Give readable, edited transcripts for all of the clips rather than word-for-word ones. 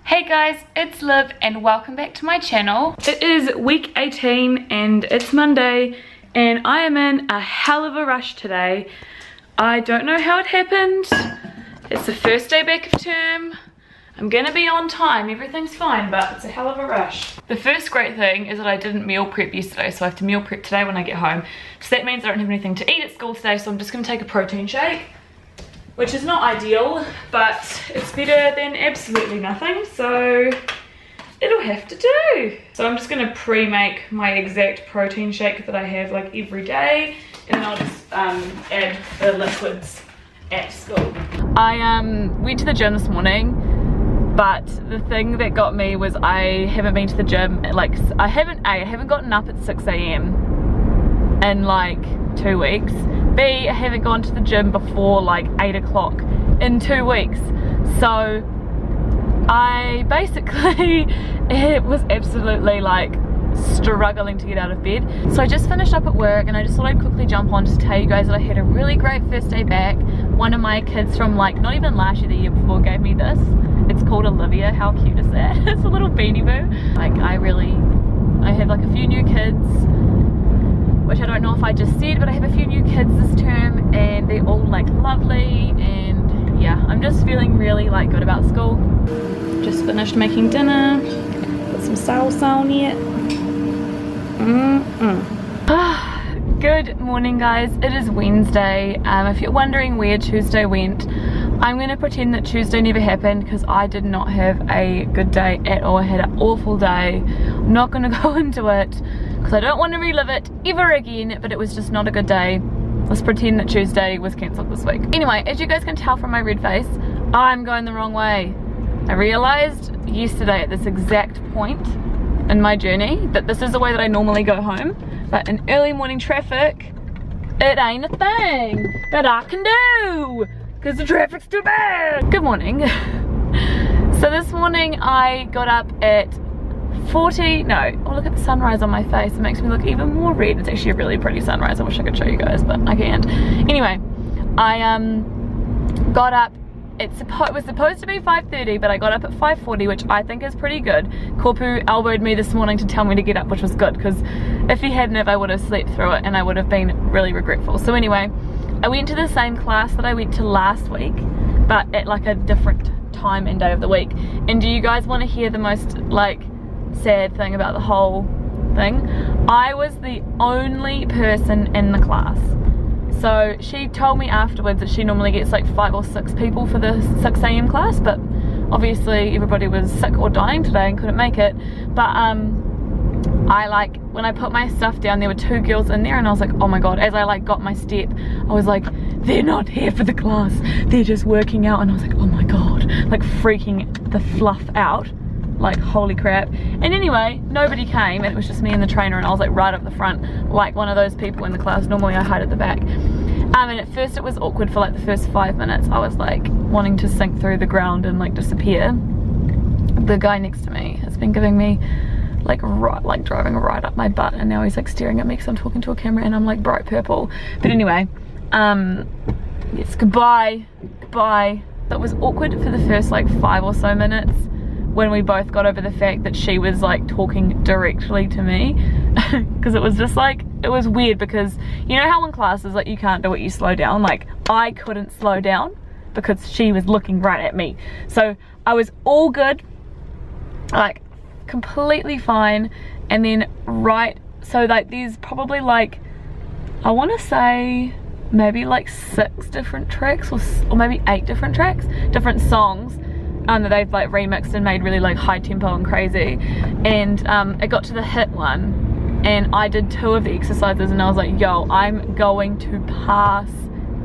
Hey guys, it's Liv and welcome back to my channel. It is week 18 and it's Monday and I am in a hell of a rush today. I don't know how it happened. It's the first day back of term. I'm gonna be on time, everything's fine, but it's a hell of a rush. The first great thing is that I didn't meal prep yesterday, so I have to meal prep today when I get home. So that means I don't have anything to eat at school today, so I'm just gonna take a protein shake, which is not ideal, but it's better than absolutely nothing, so it'll have to do. So I'm just gonna pre-make my exact protein shake that I have like every day, and then I'll just add the liquids at school. I went to the gym this morning, but the thing that got me was I haven't been to the gym, like I haven't gotten up at 6 AM in like 2 weeks. B, I haven't gone to the gym before like 8 o'clock in 2 weeks. So I basically, it was absolutely like struggling to get out of bed. So I just finished up at work and I just thought I'd quickly jump on to tell you guys that I had a really great first day back. One of my kids from like, not even last year, the year before, gave me this. It's called Olivia. How cute is that? It's a little beanie boo. Like I have like a few new kids, which I don't know if I just said, but I have a few new kids this term and they're all like lovely, and yeah, I'm just feeling really like good about school. Just finished making dinner, put some salsa on it. Good morning guys, it is Wednesday. If you're wondering where Tuesday went, I'm going to pretend that Tuesday never happened because I did not have a good day at all. I had an awful day. I'm not going to go into it because I don't want to relive it ever again, but it was just not a good day. Let's pretend that Tuesday was cancelled this week. Anyway, as you guys can tell from my red face, I'm going the wrong way. I realised yesterday at this exact point in my journey that this is the way that I normally go home, but in early morning traffic, it ain't a thing that I can do because the traffic's too bad. Good morning. So this morning I got up at oh look at the sunrise on my face. It makes me look even more red. It's actually a really pretty sunrise. I wish I could show you guys, but I can't. Anyway, I got up. It was supposed to be 5:30, but I got up at 5:40, which I think is pretty good. Korpu elbowed me this morning to tell me to get up, which was good, because if he hadn't, I would have slept through it and I would have been really regretful. So anyway, I went to the same class that I went to last week, but at like a different time and day of the week. And do you guys want to hear the most like sad thing about the whole thing? I was the only person in the class. So she told me afterwards that she normally gets like 5 or 6 people for the 6 AM class, but obviously everybody was sick or dying today and couldn't make it. But when I put my stuff down, there were 2 girls in there and I was like, oh my god. As I like got my step, I was like, they're not here for the class, they're just working out. And I was like, oh my god, like freaking the fluff out, like holy crap. And anyway, nobody came and it was just me and the trainer, and I was like right up the front, like one of those people in the class. Normally I hide at the back. And at first it was awkward for like the first 5 minutes. I was like wanting to sink through the ground and like disappear. The guy next to me has been giving me like driving right up my butt, and now he's like staring at me because I'm talking to a camera and I'm like bright purple. But anyway, yes, goodbye. It was awkward for the first like 5 or so minutes when we both got over the fact that she was like talking directly to me, because it was just like, it was weird, because you know how in classes like you can't do it, you slow down. Like I couldn't slow down because she was looking right at me. So I was all good, like completely fine. And then so like there's probably like, I want to say maybe like 6 different tracks or maybe 8 different tracks, different songs that they've like remixed and made really like high tempo and crazy. And it got to the hit one and I did 2 of the exercises and I was like, yo, I'm going to pass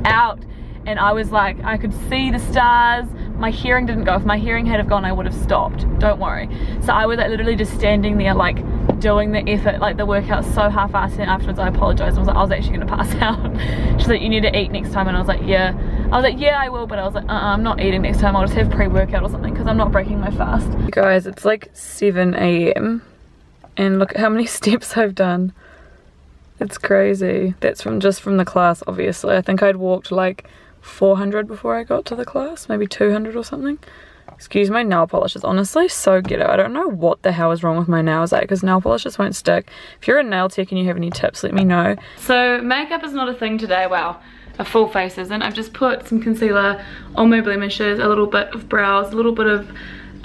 out. And I was like, I could see the stars. My hearing didn't go. If my hearing had have gone, I would have stopped, don't worry. So I was like literally just standing there like doing the effort, like the workout so half-assed, and afterwards I apologized. I was like, I was actually gonna pass out. She's like, you need to eat next time, and I was like, yeah. I was like, yeah, I will, but I was like, I'm not eating next time. I'll just have pre-workout or something because I'm not breaking my fast. Guys, it's like 7 AM and look at how many steps I've done. It's crazy. That's just from the class, obviously. I think I'd walked like 400 before I got to the class, maybe 200 or something. Excuse my nail polish, it's honestly so ghetto. I don't know what the hell is wrong with my nails, because nail polish just won't stick. If you're a nail tech and you have any tips, let me know. So makeup is not a thing today. Well, a full face isn't. I've just put some concealer on my blemishes, a little bit of brows, a little bit of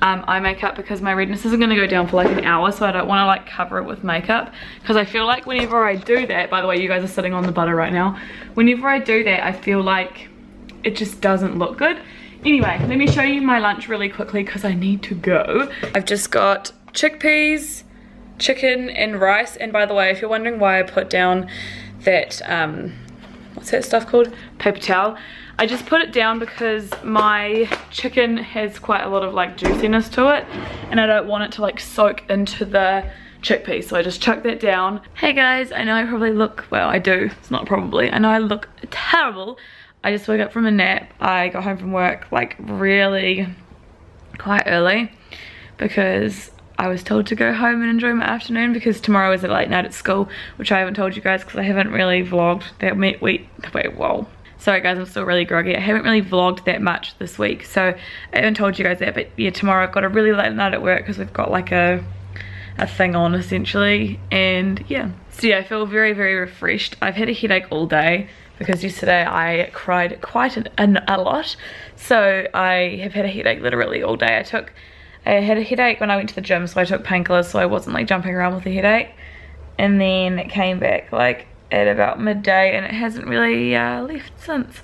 eye makeup, because my redness isn't going to go down for like an hour, so I don't want to like cover it with makeup, because I feel like whenever I do that, by the way, you guys are sitting on the butter right now, whenever I do that I feel like it just doesn't look good. Anyway, let me show you my lunch really quickly because I need to go. I've just got chickpeas, chicken and rice, and by the way, if you're wondering why I put down that what's that stuff called, paper towel, I just put it down because my chicken has quite a lot of like juiciness to it and I don't want it to like soak into the chickpeas, so I just chuck that down. Hey guys, I know I probably look, well I do, it's not probably, I know I look terrible. I just woke up from a nap. I got home from work like really quite early because I was told to go home and enjoy my afternoon because tomorrow is a late night at school, which I haven't told you guys because I haven't really vlogged that week. Wait, whoa. Sorry guys, I'm still really groggy. I haven't really vlogged that much this week, so I haven't told you guys that, but yeah, tomorrow I've got a really late night at work because we've got like a thing on essentially, and yeah. So yeah, I feel very, very refreshed. I've had a headache all day because yesterday I cried quite a lot, so I have had a headache literally all day. I had a headache when I went to the gym, so I took painkillers so I wasn't like jumping around with a headache, and then it came back like at about midday and it hasn't really left since.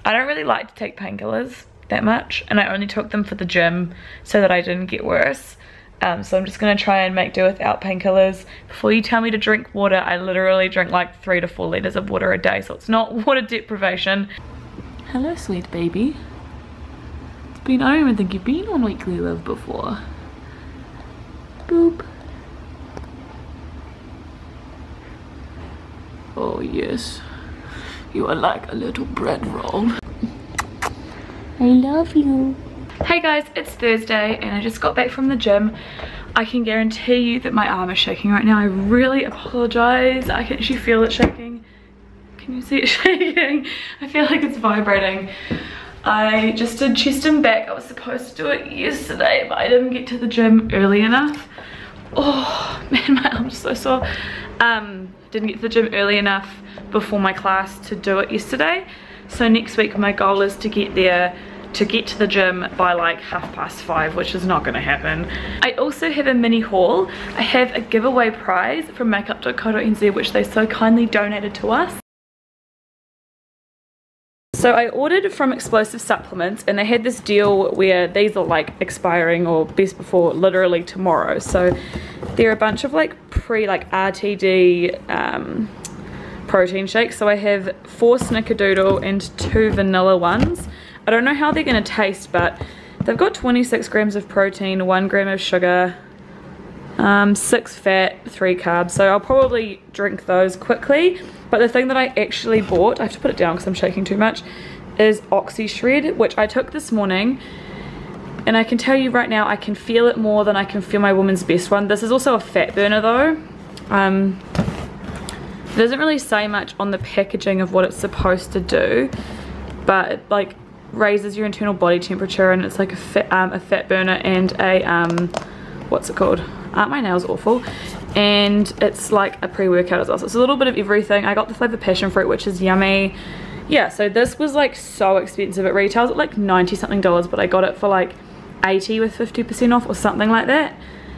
I don't really like to take painkillers that much, and I only took them for the gym so that I didn't get worse. So I'm just going to try and make do without painkillers. Before you tell me to drink water, I literally drink like 3 to 4 liters of water a day, so it's not water deprivation. Hello sweet baby. I don't even think you've been on Weekly Love before. Boop. Oh yes, you are like a little bread roll. I love you. Hey guys, it's Thursday and I just got back from the gym. I can guarantee you that my arm is shaking right now. I really apologize. I can actually feel it shaking. Can you see it shaking? I feel like it's vibrating. I just did chest and back. I was supposed to do it yesterday, but I didn't get to the gym early enough. Oh man, my arm's so sore. Didn't get to the gym early enough before my class to do it yesterday. So next week my goal is to get there, to get to the gym by like 5:30, which is not going to happen. I also have a mini haul. I have a giveaway prize from makeup.co.nz, which they so kindly donated to us. So I ordered from Explosive Supplements and they had this deal where these are like expiring or best before literally tomorrow. So they're a bunch of like RTD protein shakes. So I have 4 snickerdoodle and 2 vanilla ones. I don't know how they're going to taste, but they've got 26 grams of protein, 1 gram of sugar, 6 fat, 3 carbs. So I'll probably drink those quickly. But the thing that I actually bought, I have to put it down because I'm shaking too much, is Oxy Shred, which I took this morning. And I can tell you right now, I can feel it more than I can feel my Woman's Best one. This is also a fat burner though. It doesn't really say much on the packaging of what it's supposed to do, but it like raises your internal body temperature, and it's like a fat burner and a what's it called? Aren't my nails awful? And it's like a pre-workout as well, so it's a little bit of everything. I got the flavor passion fruit, which is yummy. Yeah, so this was like so expensive. It retails at like $90 something, but I got it for like 80 with 50% off or something like that.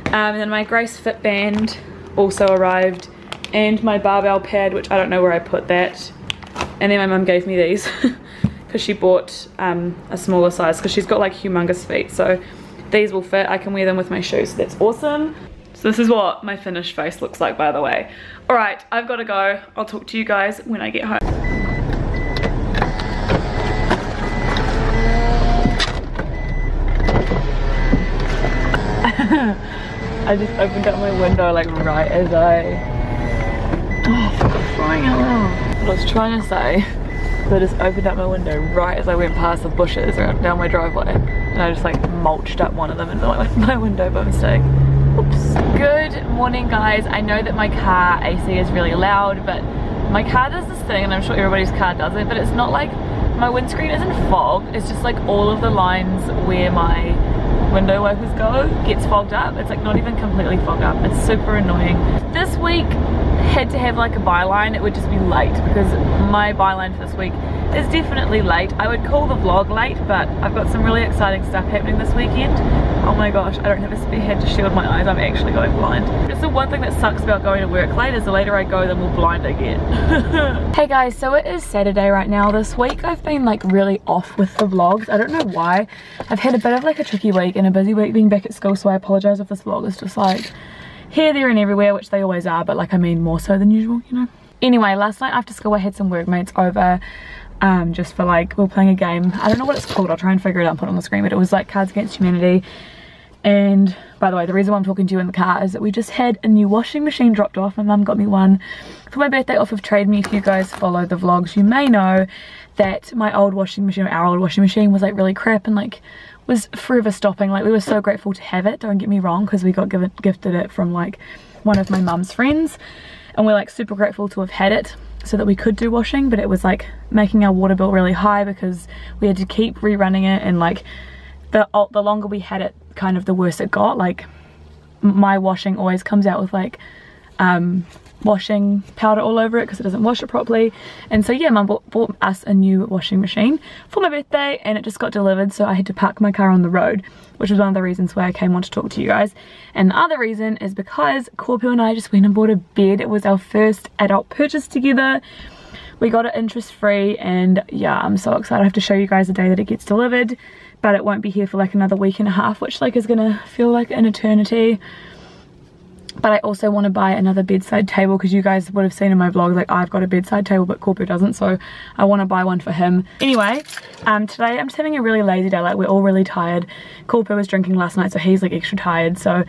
And then my Grace Fit band also arrived, and my barbell pad, which I don't know where I put that. And then my mum gave me these because she bought a smaller size because she's got like humongous feet, so these will fit. I can wear them with my shoes, so that's awesome. So this is what my finished face looks like, by the way. Alright, I've got to go. I'll talk to you guys when I get home. I just opened up my window like right as oh, flying out loud. What I was trying to say, I just opened up my window right as I went past the bushes down my driveway, and I just like mulched up one of them into my window by mistake. Oops. Good morning guys. I know that my car AC is really loud, but my car does this thing, and I'm sure everybody's car does it, but it's not like my windscreen isn't fogged, it's just like all of the lines where my window wipers go gets fogged up. It's like not even completely fogged up. It's super annoying. This week had to have like a byline. It would just be late because my byline for this week is definitely late. I would call the vlog late, but I've got some really exciting stuff happening this weekend. Oh my gosh, I don't have a spearhead to shield my eyes. I'm actually going blind. It's the one thing that sucks about going to work late is the later I go, the more blind I get. Hey guys, so it is Saturday right now. This week I've been like really off with the vlogs. I don't know why. I've had a bit of like a tricky week and a busy week being back at school, so I apologize if this vlog is just like here, there and everywhere, which they always are, but like I mean more so than usual, you know. Anyway, last night after school I had some workmates over just for like, we were playing a game. I don't know what it's called, I'll try and figure it out and put it on the screen, but it was like Cards Against Humanity. And by the way, the reason why I'm talking to you in the car is that we just had a new washing machine dropped off. My mum got me one for my birthday off of Trade Me. If you guys follow the vlogs, you may know that my old washing machine, or our old washing machine, was like really crap and like was forever stopping. Like we were so grateful to have it, don't get me wrong, because we got gifted it from like one of my mum's friends, and we're like super grateful to have had it so that we could do washing, but it was like making our water bill really high because we had to keep rerunning it, and like the longer we had it, kind of the worse it got. Like my washing always comes out with like washing powder all over it because it doesn't wash it properly. And so yeah, mum bought us a new washing machine for my birthday, and it just got delivered, so I had to park my car on the road, which was one of the reasons why I came on to talk to you guys. And the other reason is because Corpu and I just went and bought a bed. It was our first adult purchase together. We got it interest free, and yeah, I'm so excited. I have to show you guys the day that it gets delivered, but it won't be here for like another week and a half, which like is gonna feel like an eternity. But I also want to buy another bedside table because you guys would have seen in my vlogs like I've got a bedside table but Corpu doesn't, so I want to buy one for him. Anyway, today I'm just having a really lazy day. Like we're all really tired. Corpu was drinking last night, so he's like extra tired, so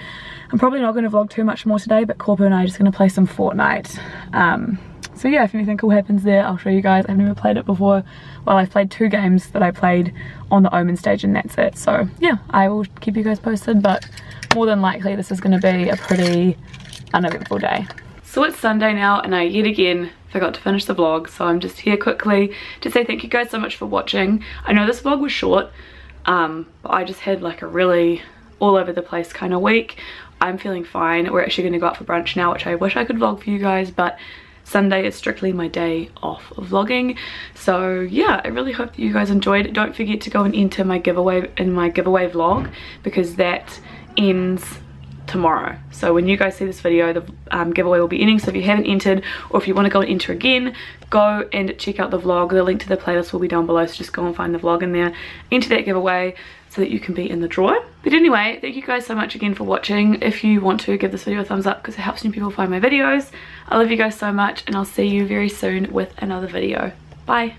I'm probably not going to vlog too much more today, but Corpu and I are just going to play some Fortnite. So yeah, if anything cool happens there, I'll show you guys. I've never played it before. Well, I've played 2 games that I played on the Omen stage and that's it. So yeah, I will keep you guys posted, but more than likely this is going to be a pretty uneventful day. So it's Sunday now and I yet again forgot to finish the vlog, so I'm just here quickly to say thank you guys so much for watching. I know this vlog was short, but I just had like a really all over the place kind of week. I'm feeling fine. We're actually going to go out for brunch now, which I wish I could vlog for you guys, but Sunday is strictly my day off of vlogging. So yeah, I really hope that you guys enjoyed it. Don't forget to go and enter my giveaway in my giveaway vlog because that ends tomorrow. So when you guys see this video, the giveaway will be ending. So if you haven't entered, or if you want to go and enter again, go and check out the vlog. The link to the playlist will be down below, so just go and find the vlog in there, enter that giveaway so that you can be in the draw. But anyway, thank you guys so much again for watching. If you want to, give this video a thumbs up because it helps new people find my videos. I love you guys so much, and I'll see you very soon with another video. Bye.